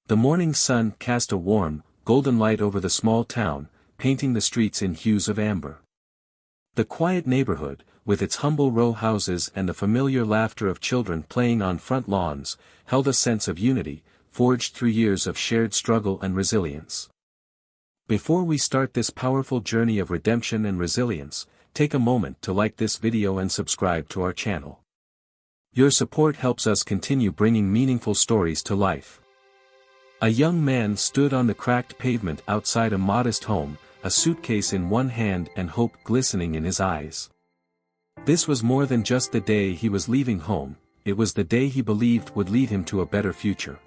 The morning sun cast a warm, golden light over the small town, painting the streets in hues of amber. The quiet neighborhood, with its humble row houses and the familiar laughter of children playing on front lawns, held a sense of unity, forged through years of shared struggle and resilience. Before we start this powerful journey of redemption and resilience, take a moment to like this video and subscribe to our channel. Your support helps us continue bringing meaningful stories to life. A young man stood on the cracked pavement outside a modest home, a suitcase in one hand and hope glistening in his eyes. This was more than just the day he was leaving home, it was the day he believed would lead him to a better future.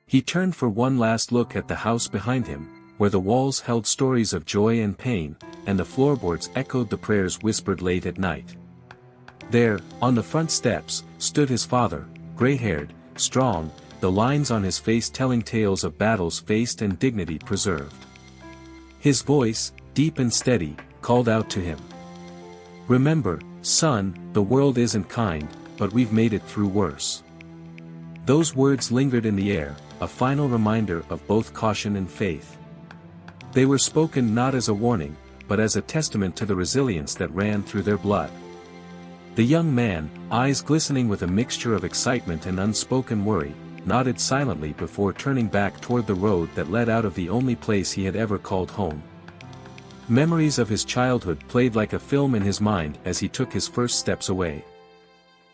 He turned for one last look at the house behind him, where the walls held stories of joy and pain, and the floorboards echoed the prayers whispered late at night. There, on the front steps, stood his father, gray-haired, strong, the lines on his face telling tales of battles faced and dignity preserved. His voice, deep and steady, called out to him. "Remember, son, the world isn't kind, but we've made it through worse." Those words lingered in the air, a final reminder of both caution and faith. They were spoken not as a warning, but as a testament to the resilience that ran through their blood. The young man, eyes glistening with a mixture of excitement and unspoken worry, nodded silently before turning back toward the road that led out of the only place he had ever called home. Memories of his childhood played like a film in his mind as he took his first steps away.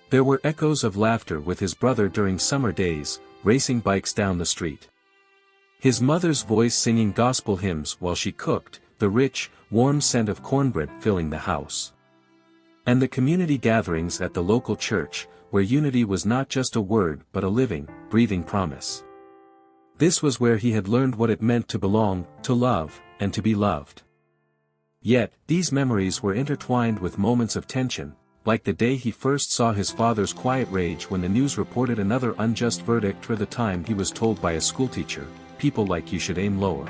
There were echoes of laughter with his brother during summer days, racing bikes down the street. His mother's voice singing gospel hymns while she cooked, the rich, warm scent of cornbread filling the house. And the community gatherings at the local church, where unity was not just a word but a living, breathing promise. This was where he had learned what it meant to belong, to love, and to be loved. Yet, these memories were intertwined with moments of tension, like the day he first saw his father's quiet rage when the news reported another unjust verdict, or the time he was told by a schoolteacher, "People like you should aim lower."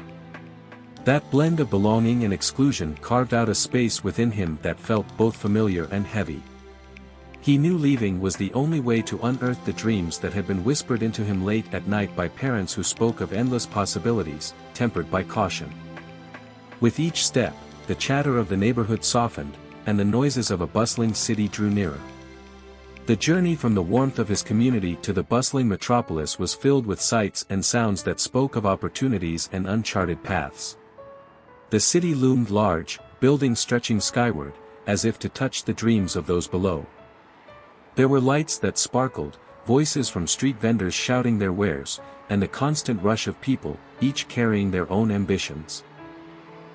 That blend of belonging and exclusion carved out a space within him that felt both familiar and heavy. He knew leaving was the only way to unearth the dreams that had been whispered into him late at night by parents who spoke of endless possibilities, tempered by caution. With each step, the chatter of the neighborhood softened, and the noises of a bustling city drew nearer. The journey from the warmth of his community to the bustling metropolis was filled with sights and sounds that spoke of opportunities and uncharted paths. The city loomed large, buildings stretching skyward, as if to touch the dreams of those below. There were lights that sparkled, voices from street vendors shouting their wares, and the constant rush of people, each carrying their own ambitions.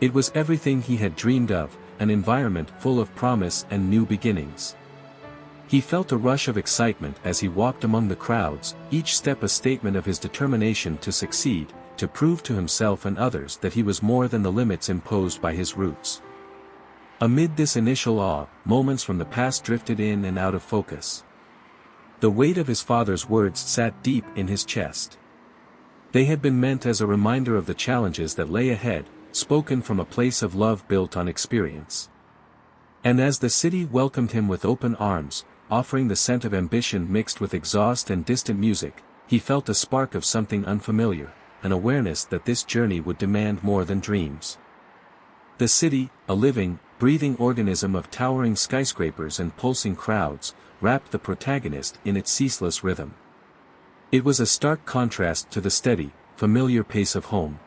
It was everything he had dreamed of, an environment full of promise and new beginnings. He felt a rush of excitement as he walked among the crowds, each step a statement of his determination to succeed, to prove to himself and others that he was more than the limits imposed by his roots. Amid this initial awe, moments from the past drifted in and out of focus. The weight of his father's words sat deep in his chest. They had been meant as a reminder of the challenges that lay ahead, spoken from a place of love built on experience. And as the city welcomed him with open arms, offering the scent of ambition mixed with exhaust and distant music, he felt a spark of something unfamiliar, an awareness that this journey would demand more than dreams. The city, a living, breathing organism of towering skyscrapers and pulsing crowds, wrapped the protagonist in its ceaseless rhythm. It was a stark contrast to the steady, familiar pace of home.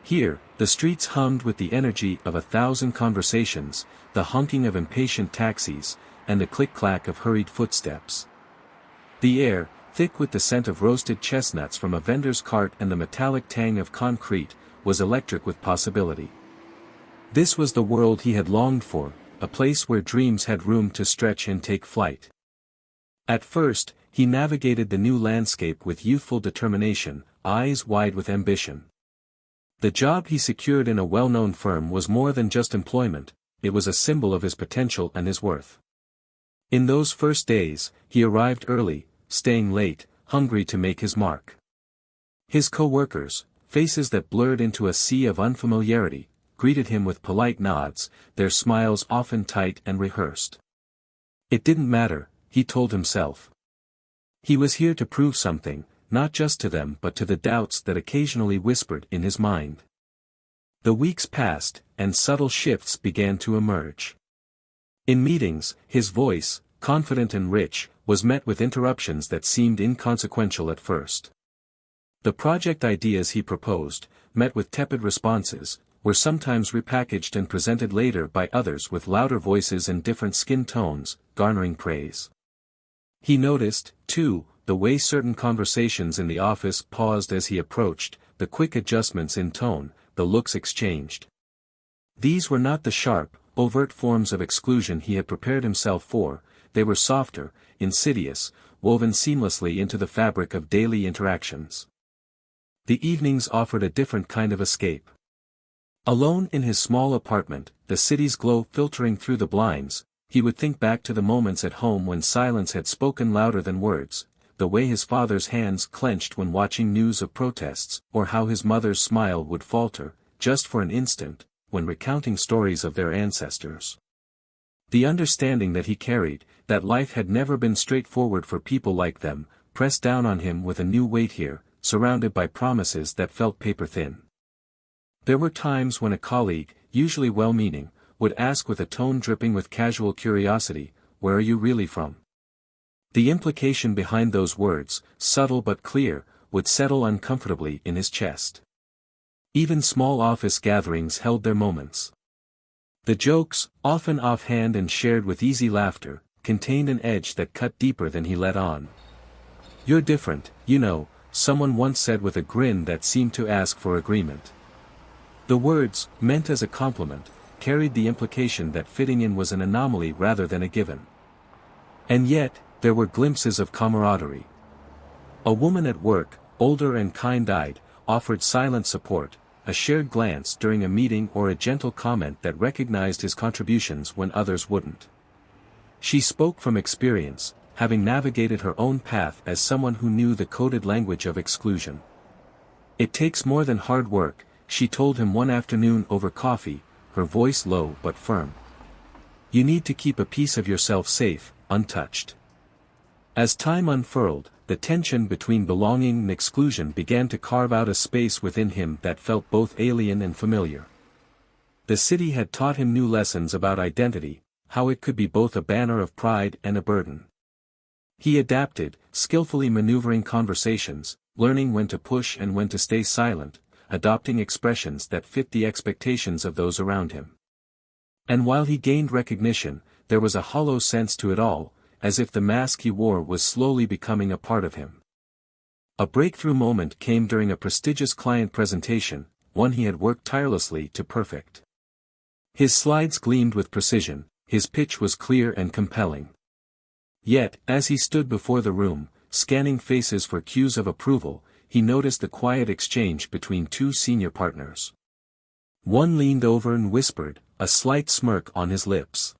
Here, the streets hummed with the energy of 1,000 conversations, the honking of impatient taxis, and the click-clack of hurried footsteps. The air, thick with the scent of roasted chestnuts from a vendor's cart and the metallic tang of concrete, was electric with possibility. This was the world he had longed for, a place where dreams had room to stretch and take flight. At first, he navigated the new landscape with youthful determination, eyes wide with ambition. The job he secured in a well-known firm was more than just employment, it was a symbol of his potential and his worth. In those first days, he arrived early, staying late, hungry to make his mark. His co-workers, faces that blurred into a sea of unfamiliarity, greeted him with polite nods, their smiles often tight and rehearsed. It didn't matter, he told himself. He was here to prove something, not just to them but to the doubts that occasionally whispered in his mind. The weeks passed, and subtle shifts began to emerge. In meetings, his voice, confident and rich, was met with interruptions that seemed inconsequential at first. The project ideas he proposed, met with tepid responses, were sometimes repackaged and presented later by others with louder voices and different skin tones, garnering praise. He noticed, too, the way certain conversations in the office paused as he approached, the quick adjustments in tone, the looks exchanged. These were not the sharp, overt forms of exclusion he had prepared himself for, they were softer, insidious, woven seamlessly into the fabric of daily interactions. The evenings offered a different kind of escape. Alone in his small apartment, the city's glow filtering through the blinds, he would think back to the moments at home when silence had spoken louder than words, the way his father's hands clenched when watching news of protests, or how his mother's smile would falter, just for an instant, when recounting stories of their ancestors. The understanding that he carried, that life had never been straightforward for people like them, pressed down on him with a new weight here, surrounded by promises that felt paper-thin. There were times when a colleague, usually well-meaning, would ask with a tone dripping with casual curiosity, "Where are you really from?" The implication behind those words, subtle but clear, would settle uncomfortably in his chest. Even small office gatherings held their moments. The jokes, often offhand and shared with easy laughter, contained an edge that cut deeper than he let on. "You're different, you know," someone once said with a grin that seemed to ask for agreement. The words, meant as a compliment, carried the implication that fitting in was an anomaly rather than a given. And yet, there were glimpses of camaraderie. A woman at work, older and kind-eyed, offered silent support, a shared glance during a meeting or a gentle comment that recognized his contributions when others wouldn't. She spoke from experience, having navigated her own path as someone who knew the coded language of exclusion. "It takes more than hard work," she told him one afternoon over coffee, her voice low but firm. "You need to keep a piece of yourself safe, untouched." As time unfurled, the tension between belonging and exclusion began to carve out a space within him that felt both alien and familiar. The city had taught him new lessons about identity, how it could be both a banner of pride and a burden. He adapted, skillfully maneuvering conversations, learning when to push and when to stay silent, adopting expressions that fit the expectations of those around him. And while he gained recognition, there was a hollow sense to it all, as if the mask he wore was slowly becoming a part of him. A breakthrough moment came during a prestigious client presentation, one he had worked tirelessly to perfect. His slides gleamed with precision, his pitch was clear and compelling. Yet, as he stood before the room, scanning faces for cues of approval, he noticed the quiet exchange between two senior partners. One leaned over and whispered, a slight smirk on his lips.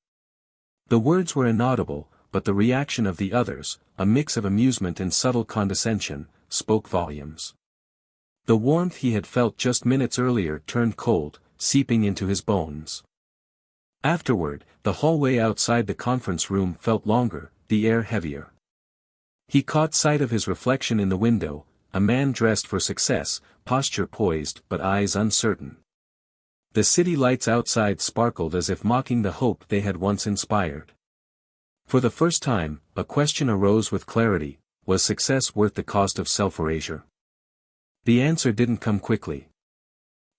The words were inaudible, but the reaction of the others, a mix of amusement and subtle condescension, spoke volumes. The warmth he had felt just minutes earlier turned cold, seeping into his bones. Afterward, the hallway outside the conference room felt longer, the air heavier. He caught sight of his reflection in the window, a man dressed for success, posture poised but eyes uncertain. The city lights outside sparkled as if mocking the hope they had once inspired. For the first time, a question arose with clarity: was success worth the cost of self-erasure? The answer didn't come quickly.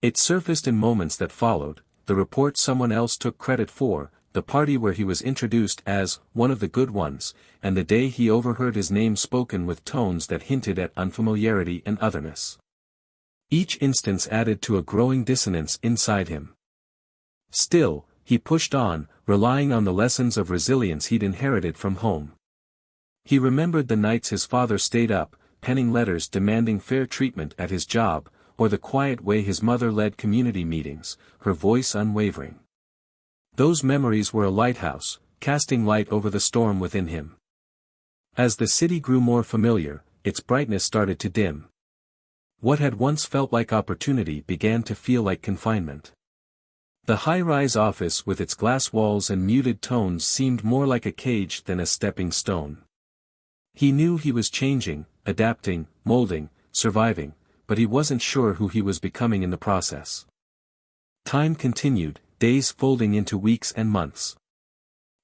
It surfaced in moments that followed, the report someone else took credit for, the party where he was introduced as one of the good ones, and the day he overheard his name spoken with tones that hinted at unfamiliarity and otherness. Each instance added to a growing dissonance inside him. Still, he pushed on, relying on the lessons of resilience he'd inherited from home. He remembered the nights his father stayed up, penning letters demanding fair treatment at his job, or the quiet way his mother led community meetings, her voice unwavering. Those memories were a lighthouse, casting light over the storm within him. As the city grew more familiar, its brightness started to dim. What had once felt like opportunity began to feel like confinement. The high-rise office with its glass walls and muted tones seemed more like a cage than a stepping stone. He knew he was changing, adapting, molding, surviving, but he wasn't sure who he was becoming in the process. Time continued, days folding into weeks and months.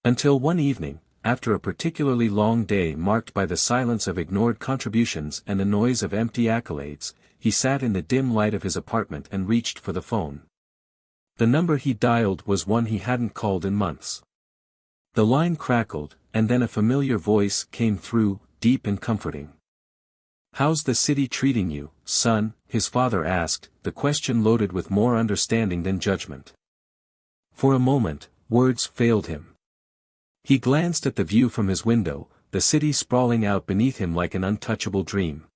Until one evening, after a particularly long day marked by the silence of ignored contributions and the noise of empty accolades, he sat in the dim light of his apartment and reached for the phone. The number he dialed was one he hadn't called in months. The line crackled, and then a familiar voice came through, deep and comforting. "How's the city treating you, son?" his father asked, the question loaded with more understanding than judgment. For a moment, words failed him. He glanced at the view from his window, the city sprawling out beneath him like an untouchable dream.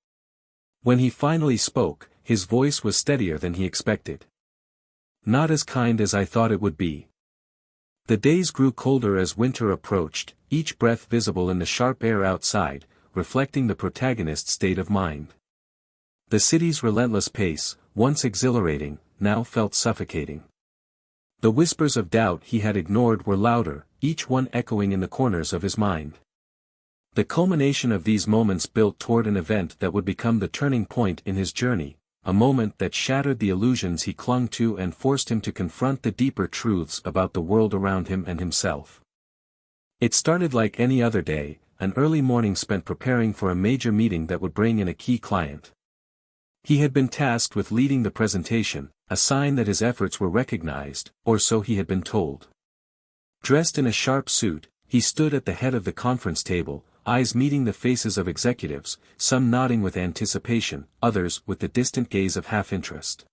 When he finally spoke, his voice was steadier than he expected. "Not as kind as I thought it would be." The days grew colder as winter approached, each breath visible in the sharp air outside, reflecting the protagonist's state of mind. The city's relentless pace, once exhilarating, now felt suffocating. The whispers of doubt he had ignored were louder, each one echoing in the corners of his mind. The culmination of these moments built toward an event that would become the turning point in his journey, a moment that shattered the illusions he clung to and forced him to confront the deeper truths about the world around him and himself. It started like any other day, an early morning spent preparing for a major meeting that would bring in a key client. He had been tasked with leading the presentation, a sign that his efforts were recognized, or so he had been told. Dressed in a sharp suit, he stood at the head of the conference table, eyes meeting the faces of executives, some nodding with anticipation, others with the distant gaze of half-interest.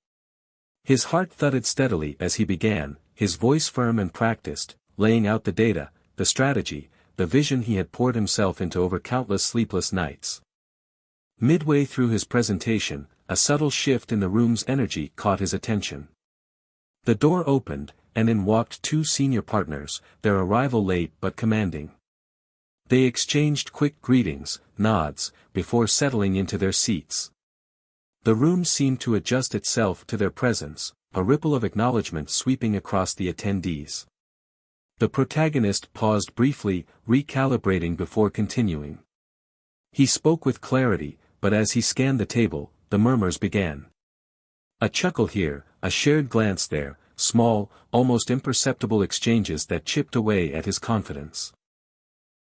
His heart thudded steadily as he began, his voice firm and practiced, laying out the data, the strategy, the vision he had poured himself into over countless sleepless nights. Midway through his presentation, a subtle shift in the room's energy caught his attention. The door opened, and in walked two senior partners, their arrival late but commanding. They exchanged quick greetings, nods, before settling into their seats. The room seemed to adjust itself to their presence, a ripple of acknowledgement sweeping across the attendees. The protagonist paused briefly, recalibrating before continuing. He spoke with clarity, but as he scanned the table, the murmurs began. A chuckle here, a shared glance there, small, almost imperceptible exchanges that chipped away at his confidence.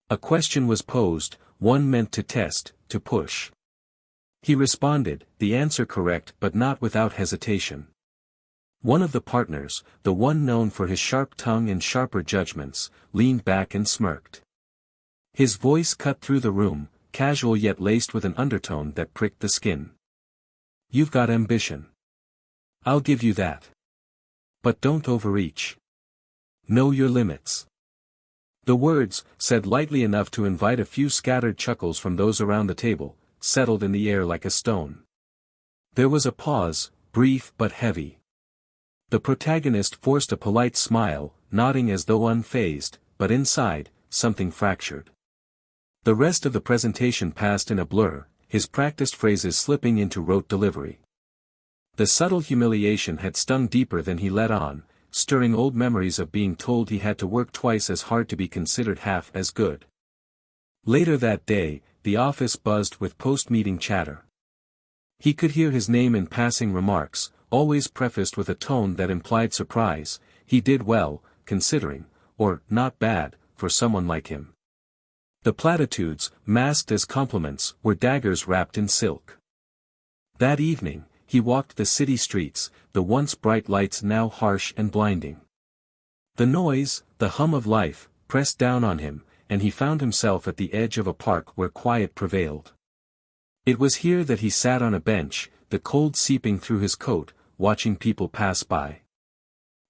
A question was posed, one meant to test, to push. He responded, the answer correct but not without hesitation. One of the partners, the one known for his sharp tongue and sharper judgments, leaned back and smirked. His voice cut through the room, casual yet laced with an undertone that pricked the skin. "You've got ambition. I'll give you that. But don't overreach. Know your limits." The words, said lightly enough to invite a few scattered chuckles from those around the table, settled in the air like a stone. There was a pause, brief but heavy. The protagonist forced a polite smile, nodding as though unfazed, but inside, something fractured. The rest of the presentation passed in a blur, his practiced phrases slipping into rote delivery. The subtle humiliation had stung deeper than he let on, stirring old memories of being told he had to work twice as hard to be considered half as good. Later that day, the office buzzed with post-meeting chatter. He could hear his name in passing remarks, always prefaced with a tone that implied surprise. He did well, considering, or not bad, for someone like him. The platitudes, masked as compliments, were daggers wrapped in silk. That evening, he walked the city streets, the once bright lights now harsh and blinding. The noise, the hum of life, pressed down on him, and he found himself at the edge of a park where quiet prevailed. It was here that he sat on a bench, the cold seeping through his coat, watching people pass by.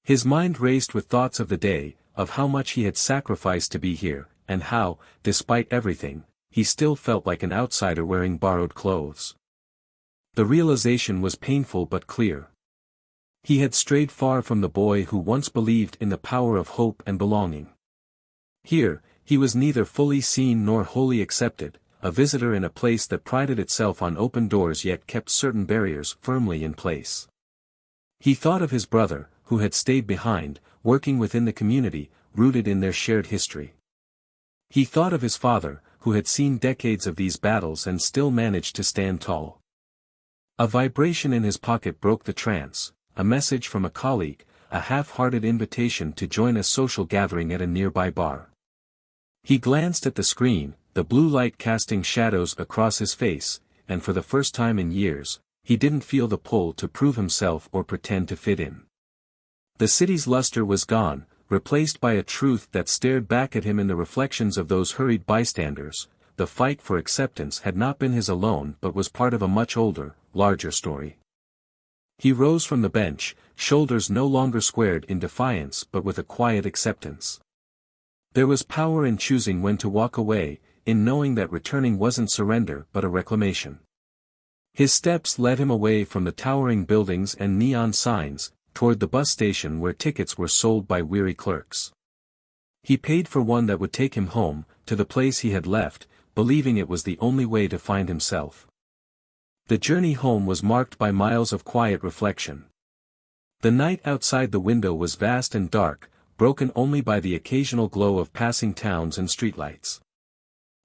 His mind raced with thoughts of the day, of how much he had sacrificed to be here, and how, despite everything, he still felt like an outsider wearing borrowed clothes. The realization was painful but clear. He had strayed far from the boy who once believed in the power of hope and belonging. Here, he was neither fully seen nor wholly accepted, a visitor in a place that prided itself on open doors yet kept certain barriers firmly in place. He thought of his brother, who had stayed behind, working within the community, rooted in their shared history. He thought of his father, who had seen decades of these battles and still managed to stand tall. A vibration in his pocket broke the trance, a message from a colleague, a half-hearted invitation to join a social gathering at a nearby bar. He glanced at the screen, the blue light casting shadows across his face, and for the first time in years, he didn't feel the pull to prove himself or pretend to fit in. The city's luster was gone, replaced by a truth that stared back at him in the reflections of those hurried bystanders. The fight for acceptance had not been his alone but was part of a much older, larger story. He rose from the bench, shoulders no longer squared in defiance but with a quiet acceptance. There was power in choosing when to walk away, in knowing that returning wasn't surrender but a reclamation. His steps led him away from the towering buildings and neon signs, toward the bus station where tickets were sold by weary clerks. He paid for one that would take him home, to the place he had left, believing it was the only way to find himself. The journey home was marked by miles of quiet reflection. The night outside the window was vast and dark, broken only by the occasional glow of passing towns and streetlights.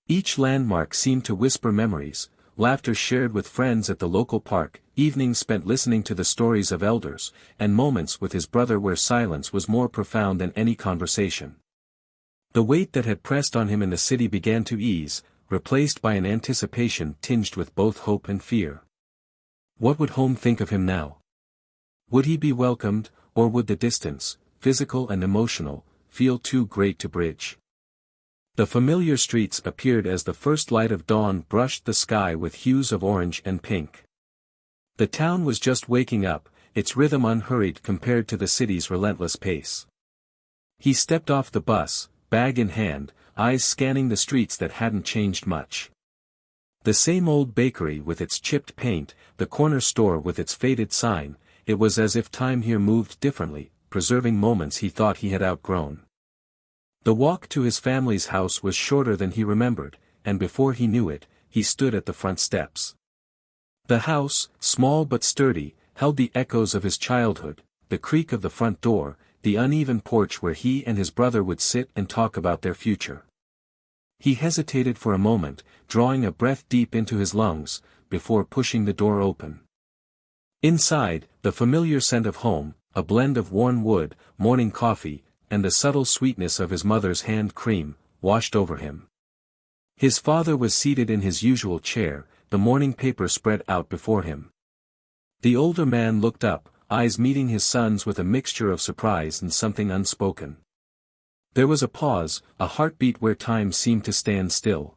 Each landmark seemed to whisper memories, laughter shared with friends at the local park, evenings spent listening to the stories of elders, and moments with his brother where silence was more profound than any conversation. The weight that had pressed on him in the city began to ease, replaced by an anticipation tinged with both hope and fear. What would home think of him now? Would he be welcomed, or would the distance, physical and emotional, feel too great to bridge? The familiar streets appeared as the first light of dawn brushed the sky with hues of orange and pink. The town was just waking up, its rhythm unhurried compared to the city's relentless pace. He stepped off the bus, bag in hand, eyes scanning the streets that hadn't changed much. The same old bakery with its chipped paint, the corner store with its faded sign, it was as if time here moved differently, preserving moments he thought he had outgrown. The walk to his family's house was shorter than he remembered, and before he knew it, he stood at the front steps. The house, small but sturdy, held the echoes of his childhood, the creak of the front door, the uneven porch where he and his brother would sit and talk about their future. He hesitated for a moment, drawing a breath deep into his lungs, before pushing the door open. Inside, the familiar scent of home, a blend of worn wood, morning coffee, and the subtle sweetness of his mother's hand cream, washed over him. His father was seated in his usual chair, the morning paper spread out before him. The older man looked up, eyes meeting his son's with a mixture of surprise and something unspoken. There was a pause, a heartbeat where time seemed to stand still.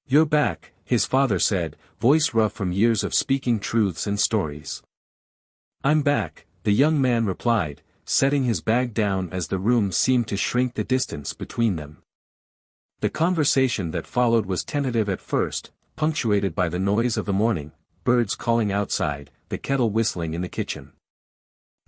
"You're back," his father said, voice rough from years of speaking truths and stories. "I'm back," the young man replied, setting his bag down as the room seemed to shrink the distance between them. The conversation that followed was tentative at first, punctuated by the noise of the morning, birds calling outside, the kettle whistling in the kitchen.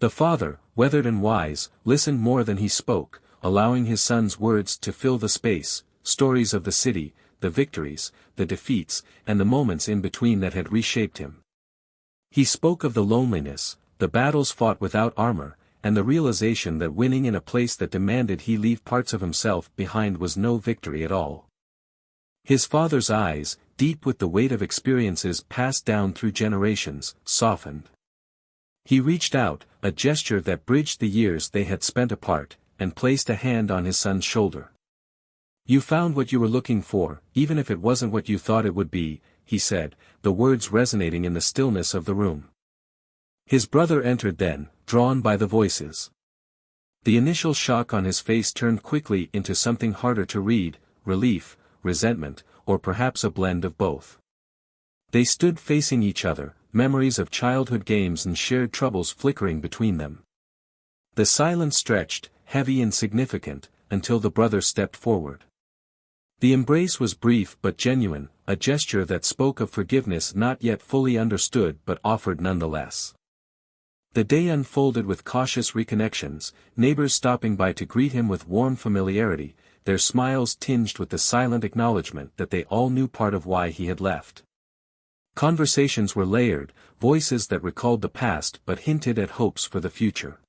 The father, weathered and wise, listened more than he spoke, allowing his son's words to fill the space, stories of the city, the victories, the defeats, and the moments in between that had reshaped him. He spoke of the loneliness, the battles fought without armor, and the realization that winning in a place that demanded he leave parts of himself behind was no victory at all. His father's eyes, deep with the weight of experiences passed down through generations, softened. He reached out, a gesture that bridged the years they had spent apart, and placed a hand on his son's shoulder. "You found what you were looking for, even if it wasn't what you thought it would be," he said, the words resonating in the stillness of the room. His brother entered then, drawn by the voices. The initial shock on his face turned quickly into something harder to read, relief, resentment, or perhaps a blend of both. They stood facing each other, memories of childhood games and shared troubles flickering between them. The silence stretched, heavy and significant, until the brother stepped forward. The embrace was brief but genuine, a gesture that spoke of forgiveness not yet fully understood but offered nonetheless. The day unfolded with cautious reconnections, neighbors stopping by to greet him with warm familiarity, their smiles tinged with the silent acknowledgement that they all knew part of why he had left. Conversations were layered, voices that recalled the past but hinted at hopes for the future.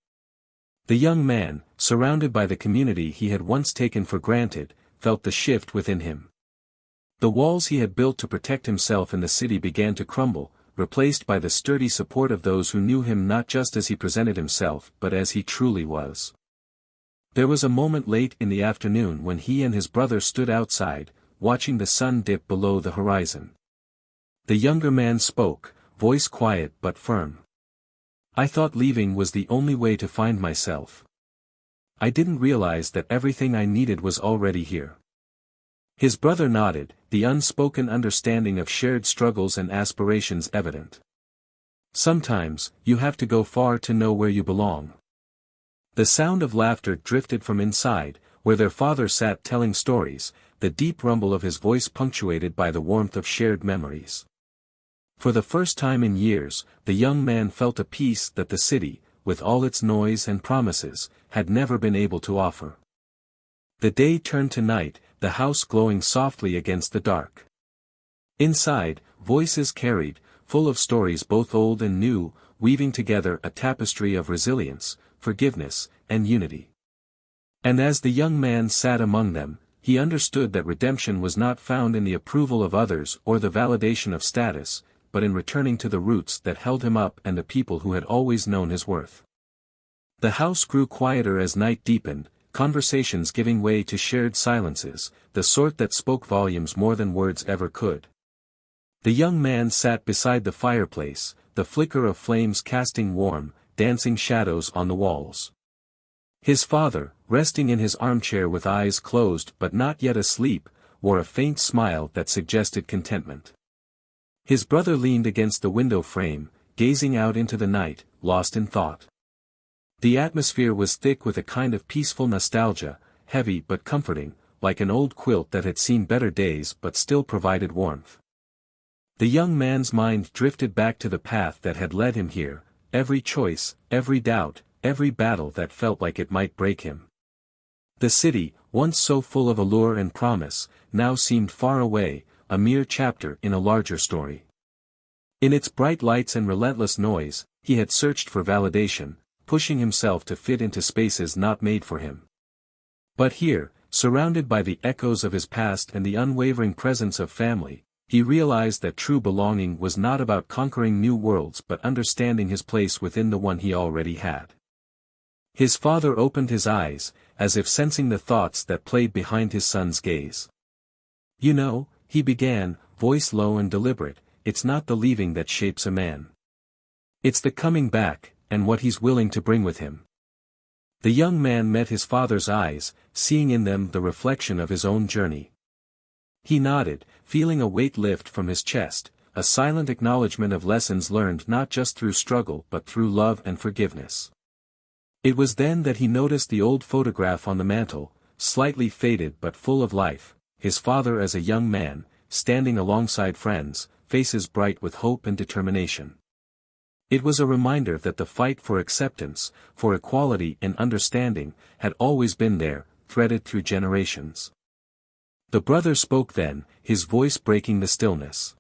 The young man, surrounded by the community he had once taken for granted, felt the shift within him. The walls he had built to protect himself in the city began to crumble, replaced by the sturdy support of those who knew him not just as he presented himself but as he truly was. There was a moment late in the afternoon when he and his brother stood outside, watching the sun dip below the horizon. The younger man spoke, voice quiet but firm. "I thought leaving was the only way to find myself. I didn't realize that everything I needed was already here." His brother nodded, the unspoken understanding of shared struggles and aspirations evident. "Sometimes, you have to go far to know where you belong." The sound of laughter drifted from inside, where their father sat telling stories, the deep rumble of his voice punctuated by the warmth of shared memories. For the first time in years, the young man felt a peace that the city, with all its noise and promises, had never been able to offer. The day turned to night, the house glowing softly against the dark. Inside, voices carried, full of stories both old and new, weaving together a tapestry of resilience, forgiveness, and unity. And as the young man sat among them, he understood that redemption was not found in the approval of others or the validation of status, but in returning to the roots that held him up and the people who had always known his worth. The house grew quieter as night deepened, conversations giving way to shared silences, the sort that spoke volumes more than words ever could. The young man sat beside the fireplace, the flicker of flames casting warm, dancing shadows on the walls. His father, resting in his armchair with eyes closed but not yet asleep, wore a faint smile that suggested contentment. His brother leaned against the window frame, gazing out into the night, lost in thought. The atmosphere was thick with a kind of peaceful nostalgia, heavy but comforting, like an old quilt that had seen better days but still provided warmth. The young man's mind drifted back to the path that had led him here, every choice, every doubt, every battle that felt like it might break him. The city, once so full of allure and promise, now seemed far away, a mere chapter in a larger story. In its bright lights and relentless noise, he had searched for validation, pushing himself to fit into spaces not made for him. But here, surrounded by the echoes of his past and the unwavering presence of family, he realized that true belonging was not about conquering new worlds but understanding his place within the one he already had. His father opened his eyes, as if sensing the thoughts that played behind his son's gaze. "You know," he began, voice low and deliberate, "it's not the leaving that shapes a man. It's the coming back, and what he's willing to bring with him." The young man met his father's eyes, seeing in them the reflection of his own journey. He nodded, feeling a weight lift from his chest, a silent acknowledgement of lessons learned not just through struggle but through love and forgiveness. It was then that he noticed the old photograph on the mantel, slightly faded but full of life, his father as a young man, standing alongside friends, faces bright with hope and determination. It was a reminder that the fight for acceptance, for equality and understanding, had always been there, threaded through generations. The brother spoke then, his voice breaking the stillness.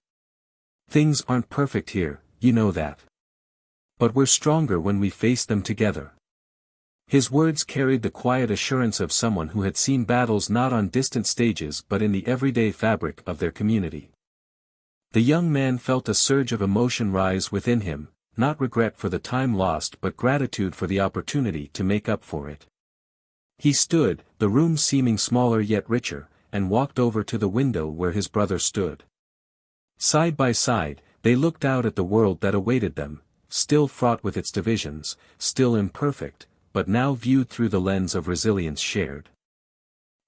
"Things aren't perfect here, you know that. But we're stronger when we face them together." His words carried the quiet assurance of someone who had seen battles not on distant stages but in the everyday fabric of their community. The young man felt a surge of emotion rise within him, not regret for the time lost but gratitude for the opportunity to make up for it. He stood, the room seeming smaller yet richer, and walked over to the window where his brother stood. Side by side, they looked out at the world that awaited them, still fraught with its divisions, still imperfect, but now viewed through the lens of resilience shared.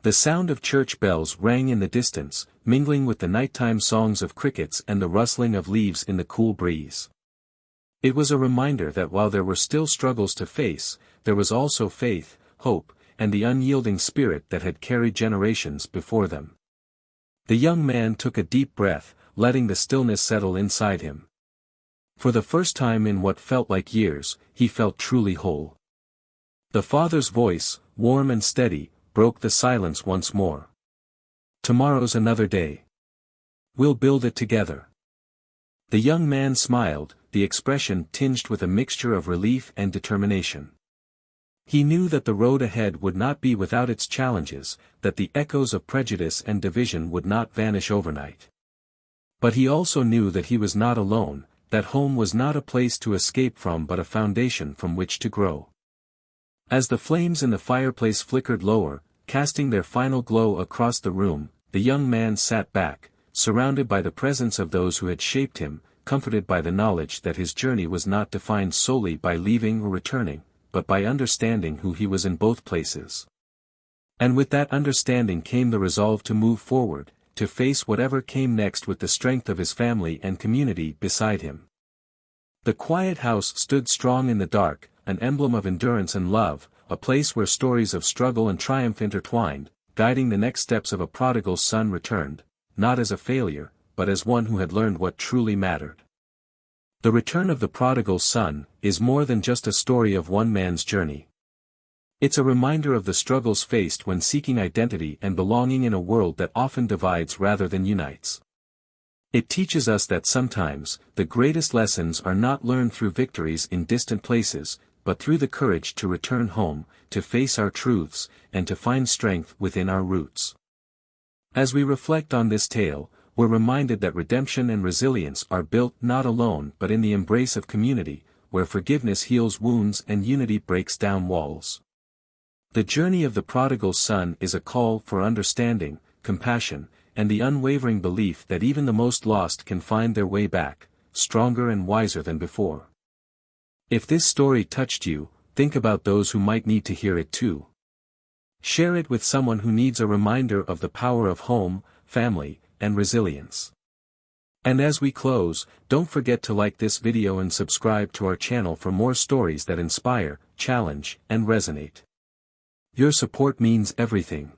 The sound of church bells rang in the distance, mingling with the nighttime songs of crickets and the rustling of leaves in the cool breeze. It was a reminder that while there were still struggles to face, there was also faith, hope, and the unyielding spirit that had carried generations before them. The young man took a deep breath, letting the stillness settle inside him. For the first time in what felt like years, he felt truly whole. The father's voice, warm and steady, broke the silence once more. "Tomorrow's another day. We'll build it together." The young man smiled, the expression tinged with a mixture of relief and determination. He knew that the road ahead would not be without its challenges, that the echoes of prejudice and division would not vanish overnight. But he also knew that he was not alone, that home was not a place to escape from but a foundation from which to grow. As the flames in the fireplace flickered lower, casting their final glow across the room, the young man sat back, surrounded by the presence of those who had shaped him, comforted by the knowledge that his journey was not defined solely by leaving or returning, but by understanding who he was in both places. And with that understanding came the resolve to move forward, to face whatever came next with the strength of his family and community beside him. The quiet house stood strong in the dark, an emblem of endurance and love, a place where stories of struggle and triumph intertwined, guiding the next steps of a prodigal son returned, not as a failure, but as one who had learned what truly mattered. The return of the prodigal son is more than just a story of one man's journey. It's a reminder of the struggles faced when seeking identity and belonging in a world that often divides rather than unites. It teaches us that sometimes, the greatest lessons are not learned through victories in distant places, but through the courage to return home, to face our truths, and to find strength within our roots. As we reflect on this tale, we're reminded that redemption and resilience are built not alone but in the embrace of community, where forgiveness heals wounds and unity breaks down walls. The journey of the prodigal son is a call for understanding, compassion, and the unwavering belief that even the most lost can find their way back, stronger and wiser than before. If this story touched you, think about those who might need to hear it too. Share it with someone who needs a reminder of the power of home, family, and resilience. And as we close, don't forget to like this video and subscribe to our channel for more stories that inspire, challenge, and resonate. Your support means everything.